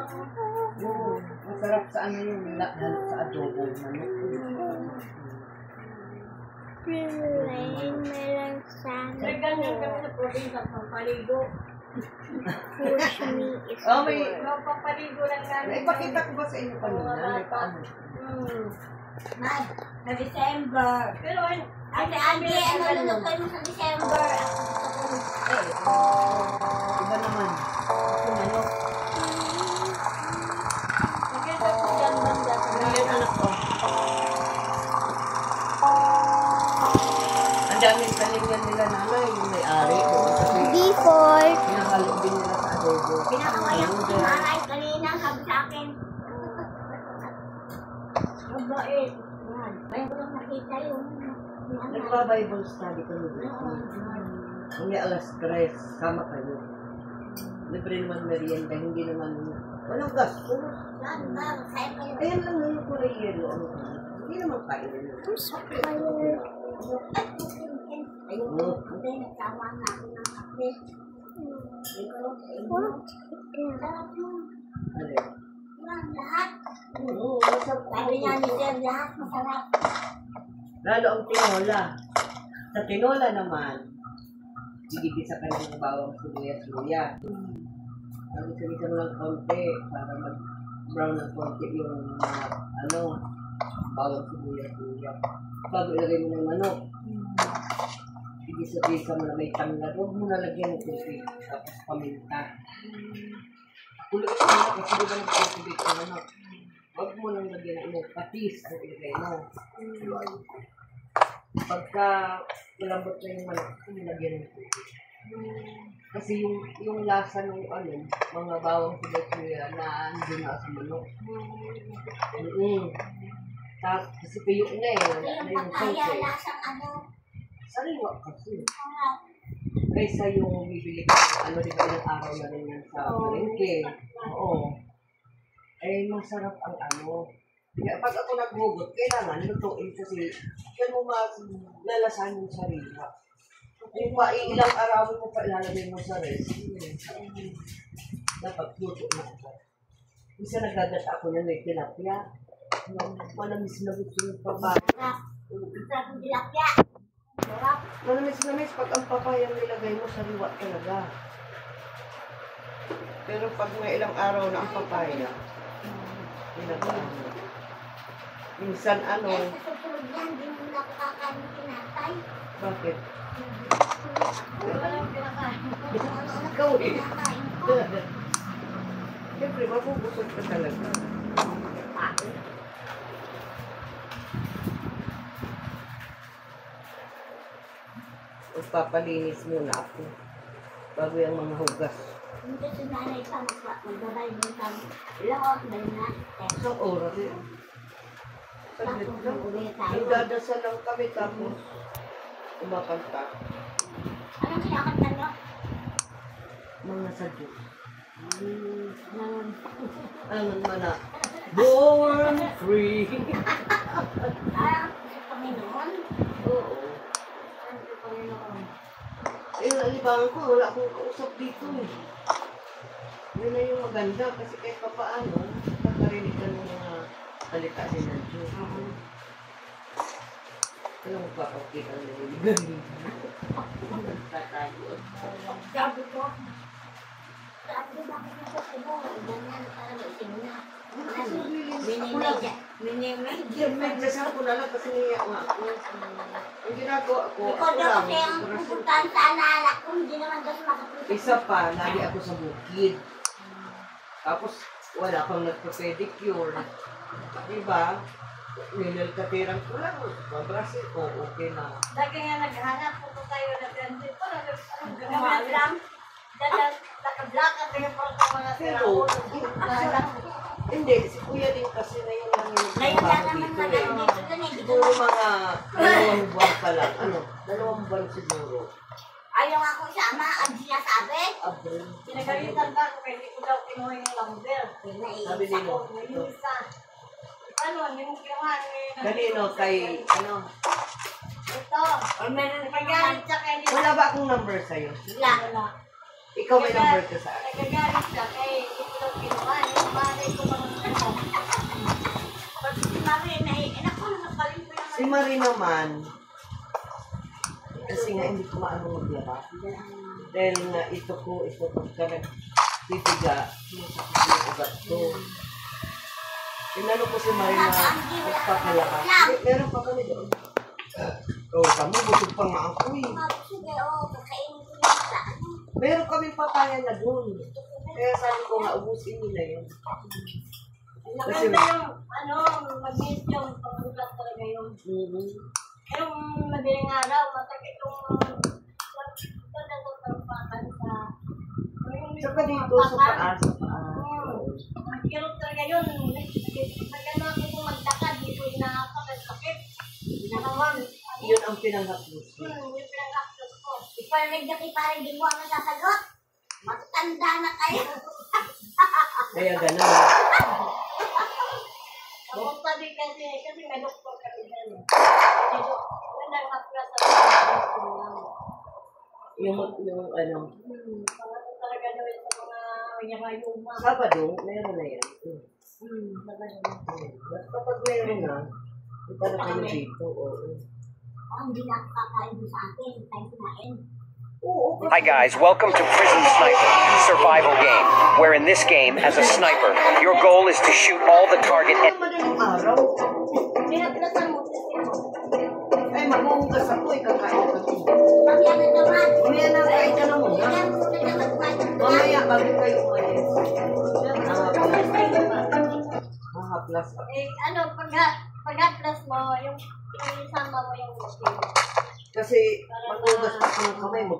Oo. Masarap sa ano yung sa adobo. Manok. Meron sana. Ganyan kami sa probinsya, pampaligo. Push me is May Pampaligo lang namin. ipakita ko ba sa inyo kanina? May paano? Sa December. Pero Ate Andy, ano lulutoy mo sa December? Iba naman. Yung ano? maganda po dyan banda. Yan anak ko. Ang daming kalingan nila nanay, yung may-ari. before. Pinakalo din nila sa adobo. Pinakawayan ko si Maray kanina, sabi sa akin. Mabait. Ngayon ko lang nakita yung Nagpa-Bible study kami dito. Kami alas 3, sama kayo. Libre naman merienda, hindi naman, walang gastos. Saan ba? Saan kayo? Ayan lang yung kulay yelo. Hindi naman kain. I'm so tired. Ayun, hindi, nagsama na ako ng kape. What? Sarap yun. Ano? Yan, lahat. Oo, masarap. Sabi niya ni Sir, lahat masarap. Lalo ang tinola. Sa tinola naman, bibigyan ka ng bawang sibuyas-luya. Mag-isa-isa mo lang konti para mag-brown ng konti yung bawang sibuyas-luya. Bago ilagay mo ng manok, bibigyan mo na may tanglad. Huwag mo nalagyan ng tubig, tapos paminta. Kulit mo na kasi di ba nag-cultivate ka manok. Huwag mo nang lagyan ng patis ang ilagay mo. Pagka malambot na yung manok, nilagyan ng tubig. Kasi yung lasa ng mga bawang sibuyas na hindi na sa manok. Kasi piyok na na yung Kaya sauce. lasang ano. Sariwa kasi. Kaysa yung bibili ka di ba ilang araw na rin yan sa palengke. Oo. Eh, masarap ang Kaya pag ako naghugot, kailangan lutuin kasi yan mo lalasan yung sarili. Yung ilang araw mo pa ilalagay mo sa rest, dapat luto na ako. Isa nagagat ako na may tilapia. Malamis na gusto yung pababa. Sarap yung tilapia. Sarap. Malamis pag ang papayang nilagay mo, sariwa talaga. Pero pag may ilang araw na ang papaya, nilagay mo. Minsan Sa susunod yan, di mo na ako kakain ng tinatay. Bakit? Walang pinakain. Ikaw eh. Kinakain ko. Siyempre, mabubusog ka talaga. Papalinis muna ako bago yung mga hugas. Hindi si nanay pa, magbabay mo kami. Lahat, dahil na. Isang oras eh. Saglit Tapos lang. uwi tayo. Nagdadasal lang kami tapos kumakanta. Anong kinakanta nyo? Mga sadyo. Naman. Ano naman na? Born free! Ah, sa Panginoon? Oo. Sa Panginoon. Nalibangan ko, wala akong kausap dito eh. Yun na yung maganda kasi kahit pa paano, nakarinig ka ng mga salita din ng Diyos. Alam mo pa, okay ka na yung galing. Tatayot. Sabi ko, bakit na sa mo? Ganyan, para maitin na. Minimedya ko na lang kasi niya nga ako. Ang ginagawa ko, Ikaw daw kasi ang pupuntahan sa anak ko, hindi naman daw makapunta. isa pa, lagi ako sa bukid. Tapos, wala pang nagpa-pedicure. Diba? Nilal-katirang ko lang. Mabrasil ko, okay na. Lagi nga naghanap po tayo na ganito. Parang gagawin lang. Dahil naka-black at yung mga Pero, tiraho. hindi, si Kuya din kasi na yun lang yung Ngayon lang trabaho naman dito na eh. dito doon eh. Siguro mga 2 buwan pa lang. 2 buwan siguro. Ayaw nga ko isama, ang sinasabi. Abril. Pinagalitan ba ako kaya hindi ko daw kinuha yung lumber. Sabi din mo. Yung isa. Ano, hindi mo kinuha. Kanino kay, Ito. Or meron pa Nagagalit siya kaya hindi wala ba akong number sa'yo? Wala. Ikaw may number ka sa akin. Nagagalit siya kaya hindi ko daw kinuha. Yung Marie naman, kasi nga hindi ko maano maglaba. Dahil nga ito pagka nagbibiga, yung ugat ko. Tinalo ko si Marie na magpapalabas. Meron pa kami doon. Kami, busog pa nga ako eh. Sige, kakainin ko yung saan. Meron kami patayan na doon. Kaya sabi ko nga, ubusin nyo na yun. Kasi, Maganda yung, mag-miss yung pag-ugat talaga yun. Yung madaling araw, masakit yung pagkakatampakan sa... saka dito sa taas, Magkirot talaga yun. Magkano ako kung magdakad, dito inakakasakit. Naman. yun ang pinanghaplos. Yung pinag-access ko. Iparmig na parang di mo ang nasasagot. Matanda na kayo. Kaya gano'n. Ako sabi kasi may doktor kami dyan. Dito, magandang haplas sa Yung ano, Pangalan talaga daw yung sa mga mayayuma. Sabado, meron na yan. Basta kapag meron na, ito na kayo dito. Hindi na kakain sa akin. Tayo kumain. Hi guys, welcome to Prison Sniper, survival game, where in this game, as a sniper, your goal is to shoot all the target Ano madaling araw? Pinaplasan mo sa Ay, maghuhugas ako, kakain ka. Mamaya na naman. Mamaya na, kain ka na muna. Kailan ko na naman kumain. Mamaya, bago kayo umalis. Mahaplas. pag-haplas mo, yung isama mo yung Kasi, maghuhugas pa ako ng kamay mo.